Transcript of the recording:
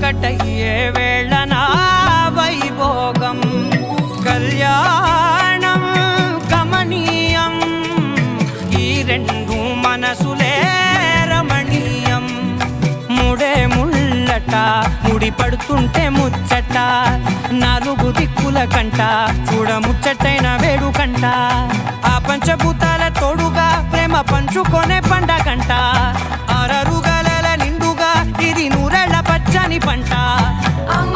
ఒకటయ్యే వేళనా వైభోగం కళ్యాణం కమనీయం ఈ రెండు మనసులే రమణీయం ముడే ముళ్ళట ముడి పడుతుంటే ముచ్చట నాలుగు దిక్కుల కంట చూడ ముచ్చటైన వేడుకంట ఆ పంచభూతాల తోడుగా ప్రేమ పంచుకొనే పండగంట ఆరరుగల నిండుగా ఇది నూరెళ్ళ పచ్చని పంట అమ్మ